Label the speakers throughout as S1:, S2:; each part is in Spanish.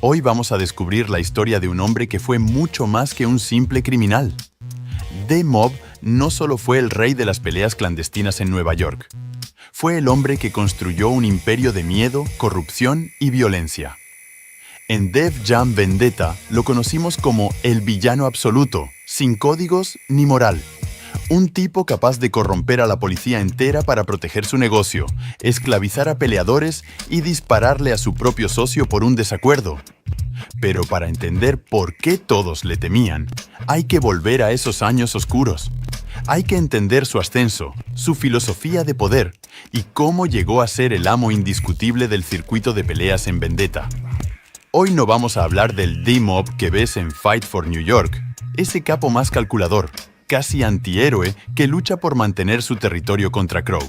S1: Hoy vamos a descubrir la historia de un hombre que fue mucho más que un simple criminal. D-Mob no solo fue el rey de las peleas clandestinas en Nueva York. Fue el hombre que construyó un imperio de miedo, corrupción y violencia. En Def Jam Vendetta lo conocimos como el villano absoluto, sin códigos ni moral. Un tipo capaz de corromper a la policía entera para proteger su negocio, esclavizar a peleadores y dispararle a su propio socio por un desacuerdo. Pero para entender por qué todos le temían, hay que volver a esos años oscuros. Hay que entender su ascenso, su filosofía de poder y cómo llegó a ser el amo indiscutible del circuito de peleas en Vendetta. Hoy no vamos a hablar del D-Mob que ves en Fight for New York, ese capo más calculador, casi antihéroe que lucha por mantener su territorio contra Crow.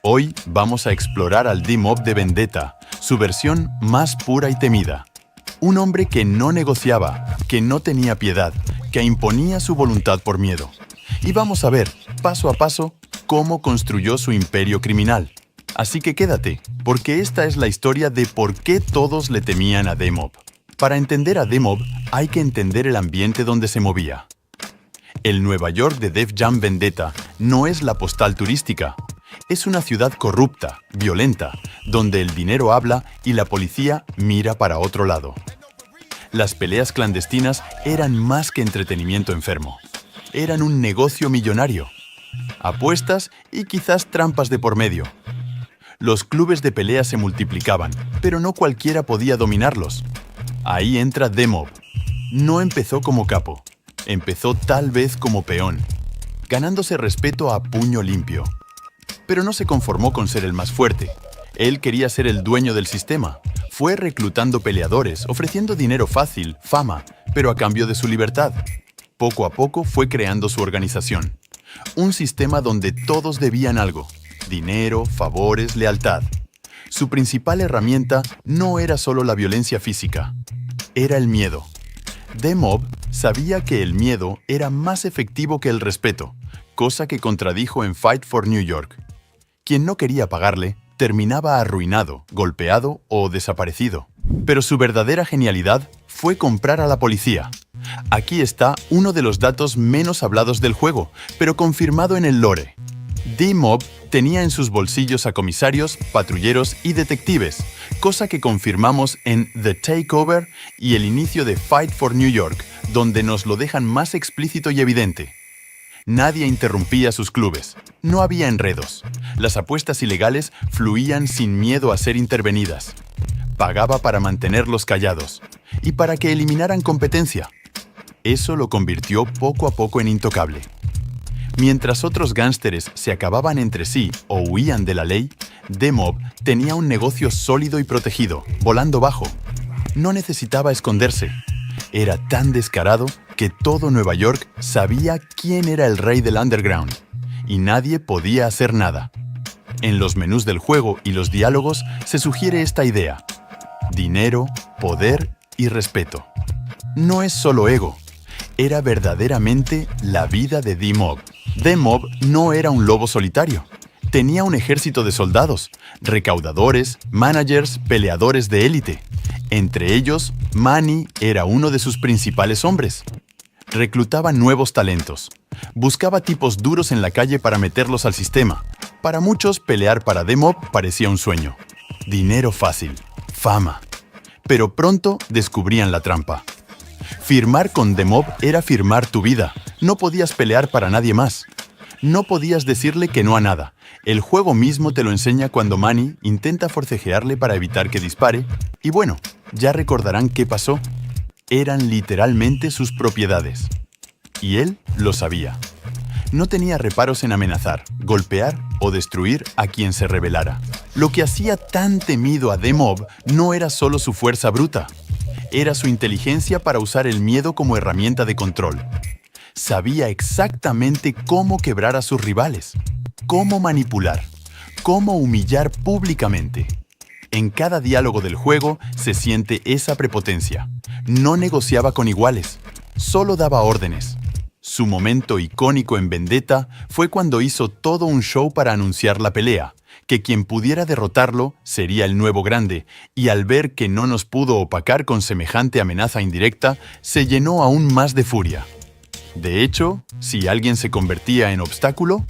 S1: Hoy vamos a explorar al D-Mob de Vendetta, su versión más pura y temida. Un hombre que no negociaba, que no tenía piedad, que imponía su voluntad por miedo. Y vamos a ver, paso a paso, cómo construyó su imperio criminal. Así que quédate, porque esta es la historia de por qué todos le temían a D-Mob. Para entender a D-Mob, hay que entender el ambiente donde se movía. El Nueva York de Def Jam Vendetta no es la postal turística. Es una ciudad corrupta, violenta, donde el dinero habla y la policía mira para otro lado. Las peleas clandestinas eran más que entretenimiento enfermo. Eran un negocio millonario. Apuestas y quizás trampas de por medio. Los clubes de pelea se multiplicaban, pero no cualquiera podía dominarlos. Ahí entra D-Mob. No empezó como capo. Empezó tal vez como peón, ganándose respeto a puño limpio. Pero no se conformó con ser el más fuerte. Él quería ser el dueño del sistema. Fue reclutando peleadores, ofreciendo dinero fácil, fama, pero a cambio de su libertad. Poco a poco fue creando su organización. Un sistema donde todos debían algo: dinero, favores, lealtad. Su principal herramienta no era solo la violencia física, era el miedo. D-Mob sabía que el miedo era más efectivo que el respeto, cosa que contradijo en Fight for New York. Quien no quería pagarle terminaba arruinado, golpeado o desaparecido. Pero su verdadera genialidad fue comprar a la policía. Aquí está uno de los datos menos hablados del juego, pero confirmado en el lore. D-Mob tenía en sus bolsillos a comisarios, patrulleros y detectives, cosa que confirmamos en The Takeover y el inicio de Fight for New York, donde nos lo dejan más explícito y evidente. Nadie interrumpía sus clubes, no había enredos. Las apuestas ilegales fluían sin miedo a ser intervenidas. Pagaba para mantenerlos callados y para que eliminaran competencia. Eso lo convirtió poco a poco en intocable. Mientras otros gángsteres se acababan entre sí o huían de la ley, D-Mob tenía un negocio sólido y protegido, volando bajo. No necesitaba esconderse. Era tan descarado que todo Nueva York sabía quién era el rey del underground, y nadie podía hacer nada. En los menús del juego y los diálogos se sugiere esta idea: dinero, poder y respeto. No es solo ego, era verdaderamente la vida de D-Mob. D-Mob no era un lobo solitario. Tenía un ejército de soldados, recaudadores, managers, peleadores de élite. Entre ellos, Manny era uno de sus principales hombres. Reclutaba nuevos talentos. Buscaba tipos duros en la calle para meterlos al sistema. Para muchos, pelear para D-Mob parecía un sueño. Dinero fácil, fama. Pero pronto descubrían la trampa. Firmar con D-Mob era firmar tu vida. No podías pelear para nadie más. No podías decirle que no a nada. El juego mismo te lo enseña cuando Manny intenta forcejearle para evitar que dispare. Y bueno, ya recordarán qué pasó. Eran literalmente sus propiedades. Y él lo sabía. No tenía reparos en amenazar, golpear o destruir a quien se rebelara. Lo que hacía tan temido a D-Mob no era solo su fuerza bruta. Era su inteligencia para usar el miedo como herramienta de control. Sabía exactamente cómo quebrar a sus rivales, cómo manipular, cómo humillar públicamente. En cada diálogo del juego se siente esa prepotencia. No negociaba con iguales, solo daba órdenes. Su momento icónico en Vendetta fue cuando hizo todo un show para anunciar la pelea, que quien pudiera derrotarlo sería el nuevo grande, y al ver que no nos pudo opacar con semejante amenaza indirecta, se llenó aún más de furia. De hecho, si alguien se convertía en obstáculo,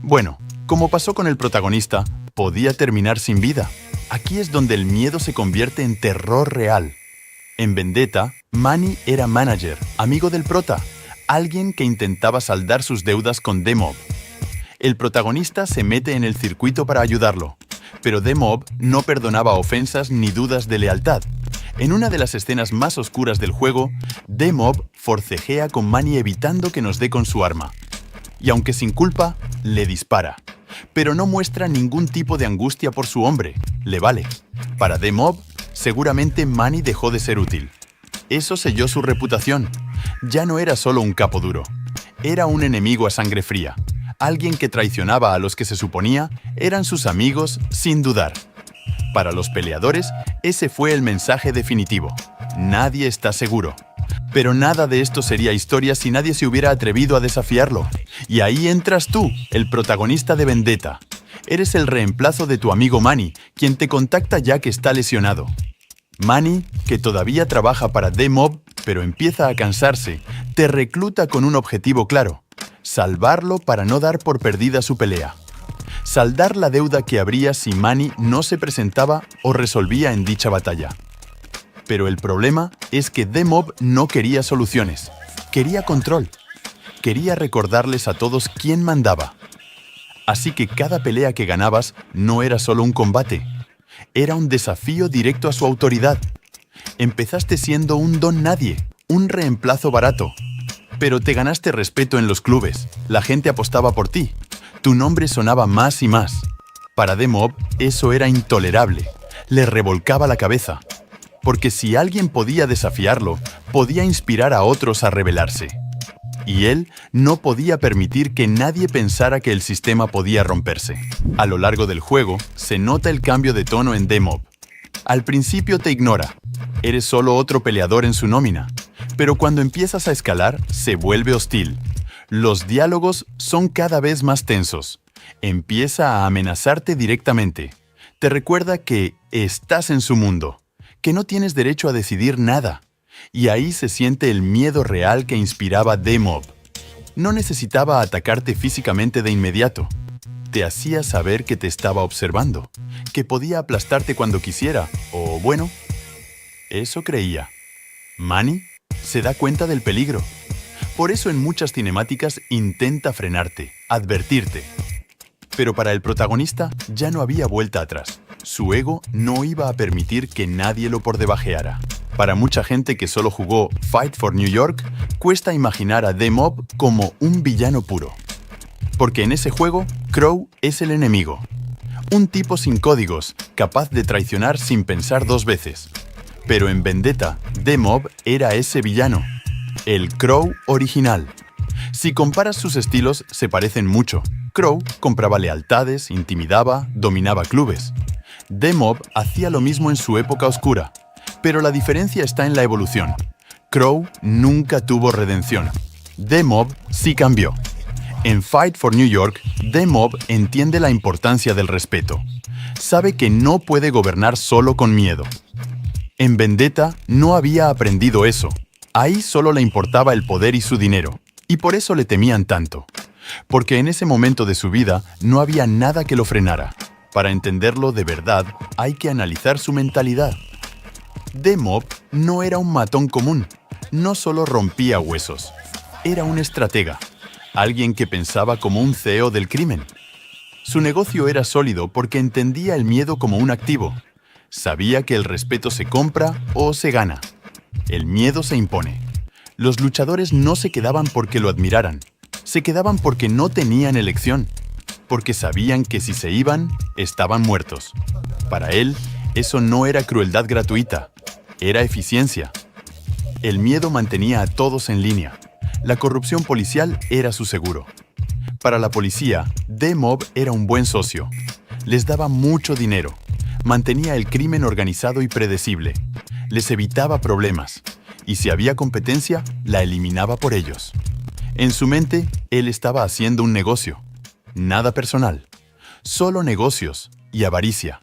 S1: bueno, como pasó con el protagonista, podía terminar sin vida. Aquí es donde el miedo se convierte en terror real. En Vendetta, Manny era manager, amigo del prota, alguien que intentaba saldar sus deudas con D-Mob. El protagonista se mete en el circuito para ayudarlo, pero D-Mob no perdonaba ofensas ni dudas de lealtad. En una de las escenas más oscuras del juego, D-Mob forcejea con Manny evitando que nos dé con su arma. Y aunque sin culpa, le dispara. Pero no muestra ningún tipo de angustia por su hombre, le vale. Para D-Mob, seguramente Manny dejó de ser útil. Eso selló su reputación. Ya no era solo un capo duro, era un enemigo a sangre fría. Alguien que traicionaba a los que se suponía eran sus amigos sin dudar. Para los peleadores, ese fue el mensaje definitivo. Nadie está seguro. Pero nada de esto sería historia si nadie se hubiera atrevido a desafiarlo. Y ahí entras tú, el protagonista de Vendetta. Eres el reemplazo de tu amigo Manny, quien te contacta ya que está lesionado. Manny, que todavía trabaja para D-Mob, pero empieza a cansarse, te recluta con un objetivo claro: salvarlo para no dar por perdida su pelea. Saldar la deuda que habría si Manny no se presentaba o resolvía en dicha batalla. Pero el problema es que D-Mob no quería soluciones, quería control. Quería recordarles a todos quién mandaba. Así que cada pelea que ganabas no era solo un combate, era un desafío directo a su autoridad. Empezaste siendo un don nadie, un reemplazo barato. Pero te ganaste respeto en los clubes, la gente apostaba por ti, tu nombre sonaba más y más. Para D-Mob eso era intolerable, le revolcaba la cabeza. Porque si alguien podía desafiarlo, podía inspirar a otros a rebelarse. Y él no podía permitir que nadie pensara que el sistema podía romperse. A lo largo del juego, se nota el cambio de tono en D-Mob. Al principio te ignora, eres solo otro peleador en su nómina. Pero cuando empiezas a escalar, se vuelve hostil. Los diálogos son cada vez más tensos. Empieza a amenazarte directamente. Te recuerda que estás en su mundo, que no tienes derecho a decidir nada. Y ahí se siente el miedo real que inspiraba D-Mob. No necesitaba atacarte físicamente de inmediato. Te hacía saber que te estaba observando, que podía aplastarte cuando quisiera, o bueno, eso creía. Manny se da cuenta del peligro. Por eso en muchas cinemáticas intenta frenarte, advertirte. Pero para el protagonista ya no había vuelta atrás. Su ego no iba a permitir que nadie lo pordebajeara. Para mucha gente que solo jugó Fight for New York, cuesta imaginar a D-Mob como un villano puro. Porque en ese juego, Crow es el enemigo. Un tipo sin códigos, capaz de traicionar sin pensar dos veces. Pero en Vendetta, D-Mob era ese villano, el Crow original. Si comparas sus estilos, se parecen mucho. Crow compraba lealtades, intimidaba, dominaba clubes. D-Mob hacía lo mismo en su época oscura. Pero la diferencia está en la evolución. Crow nunca tuvo redención. D-Mob sí cambió. En Fight for New York, D-Mob entiende la importancia del respeto. Sabe que no puede gobernar solo con miedo. En Vendetta no había aprendido eso. Ahí solo le importaba el poder y su dinero. Y por eso le temían tanto. Porque en ese momento de su vida no había nada que lo frenara. Para entenderlo de verdad, hay que analizar su mentalidad. D-Mob no era un matón común. No solo rompía huesos. Era un estratega. Alguien que pensaba como un CEO del crimen. Su negocio era sólido porque entendía el miedo como un activo. Sabía que el respeto se compra o se gana. El miedo se impone. Los luchadores no se quedaban porque lo admiraran. Se quedaban porque no tenían elección. Porque sabían que si se iban, estaban muertos. Para él, eso no era crueldad gratuita. Era eficiencia. El miedo mantenía a todos en línea. La corrupción policial era su seguro. Para la policía, D-Mob era un buen socio. Les daba mucho dinero. Mantenía el crimen organizado y predecible. Les evitaba problemas. Y si había competencia, la eliminaba por ellos. En su mente, él estaba haciendo un negocio. Nada personal. Solo negocios. y avaricia.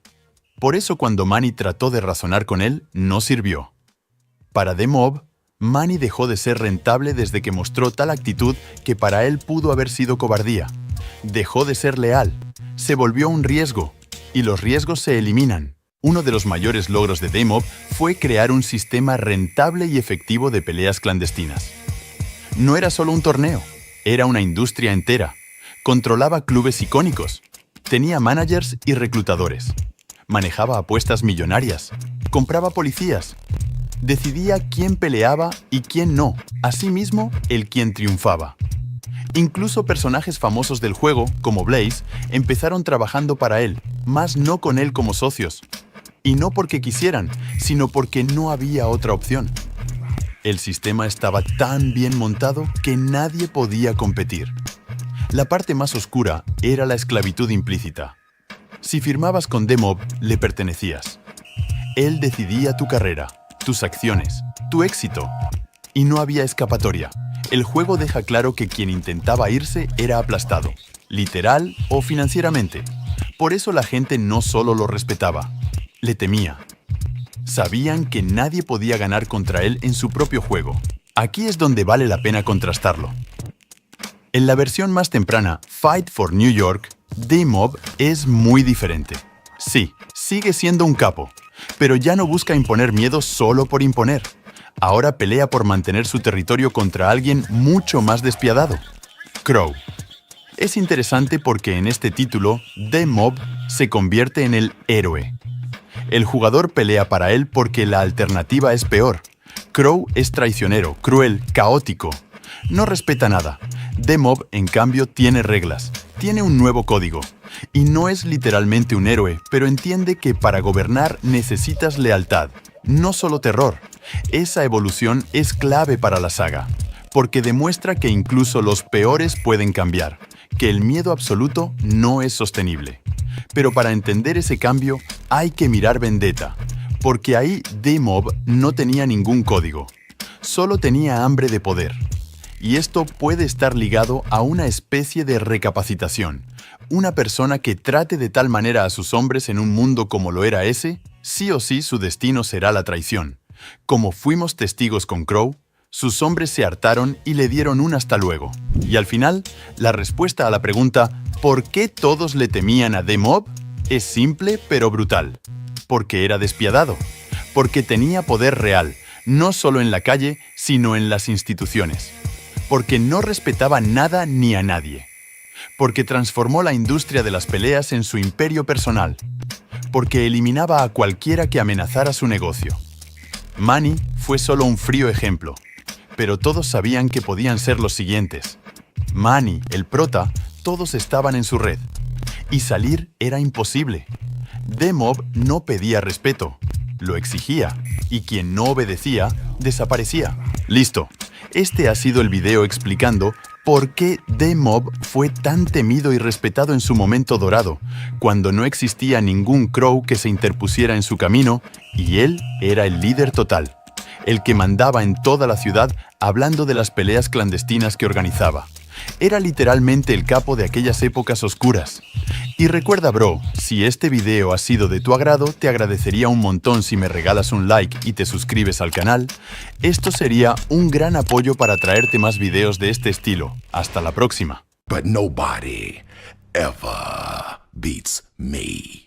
S1: Por eso cuando Manny trató de razonar con él, no sirvió. Para The Mob, Manny dejó de ser rentable desde que mostró tal actitud que para él pudo haber sido cobardía. Dejó de ser leal, se volvió un riesgo, y los riesgos se eliminan. Uno de los mayores logros de The Mob fue crear un sistema rentable y efectivo de peleas clandestinas. No era solo un torneo, era una industria entera. Controlaba clubes icónicos, tenía managers y reclutadores, manejaba apuestas millonarias, compraba policías, decidía quién peleaba y quién no, asimismo el quien triunfaba. Incluso personajes famosos del juego, como Blaze, empezaron trabajando para él, mas no con él como socios. Y no porque quisieran, sino porque no había otra opción. El sistema estaba tan bien montado que nadie podía competir. La parte más oscura era la esclavitud implícita. Si firmabas con The Mob, le pertenecías. Él decidía tu carrera, tus acciones, tu éxito. Y no había escapatoria. El juego deja claro que quien intentaba irse era aplastado, literal o financieramente. Por eso la gente no solo lo respetaba, le temía. Sabían que nadie podía ganar contra él en su propio juego. Aquí es donde vale la pena contrastarlo. En la versión más temprana, Fight for New York, The Mob es muy diferente. Sí, sigue siendo un capo, pero ya no busca imponer miedo solo por imponer. Ahora pelea por mantener su territorio contra alguien mucho más despiadado, Crow. Es interesante porque en este título, The Mob se convierte en el héroe. El jugador pelea para él porque la alternativa es peor. Crow es traicionero, cruel, caótico. No respeta nada. The Mob, en cambio, tiene reglas. Tiene un nuevo código. Y no es literalmente un héroe, pero entiende que para gobernar necesitas lealtad, no solo terror. Esa evolución es clave para la saga, porque demuestra que incluso los peores pueden cambiar, que el miedo absoluto no es sostenible. Pero para entender ese cambio, hay que mirar Vendetta, porque ahí The Mob no tenía ningún código, solo tenía hambre de poder. Y esto puede estar ligado a una especie de recapacitación. Una persona que trate de tal manera a sus hombres en un mundo como lo era ese, sí o sí su destino será la traición. Como fuimos testigos con Crow, sus hombres se hartaron y le dieron un hasta luego. Y al final, la respuesta a la pregunta ¿por qué todos le temían a The Mob? Es simple pero brutal. Porque era despiadado. Porque tenía poder real, no solo en la calle, sino en las instituciones. Porque no respetaba nada ni a nadie. Porque transformó la industria de las peleas en su imperio personal. Porque eliminaba a cualquiera que amenazara su negocio. Manny fue solo un frío ejemplo, pero todos sabían que podían ser los siguientes. Manny, el prota, todos estaban en su red. Y salir era imposible. The Mob no pedía respeto, lo exigía, y quien no obedecía, desaparecía. Listo. Este ha sido el video explicando por qué The Mob fue tan temido y respetado en su momento dorado, cuando no existía ningún Crow que se interpusiera en su camino, y él era el líder total, el que mandaba en toda la ciudad hablando de las peleas clandestinas que organizaba. Era literalmente el capo de aquellas épocas oscuras. Y recuerda, bro, si este video ha sido de tu agrado, te agradecería un montón si me regalas un like y te suscribes al canal. Esto sería un gran apoyo para traerte más videos de este estilo. Hasta la próxima.
S2: But nobody ever beats me.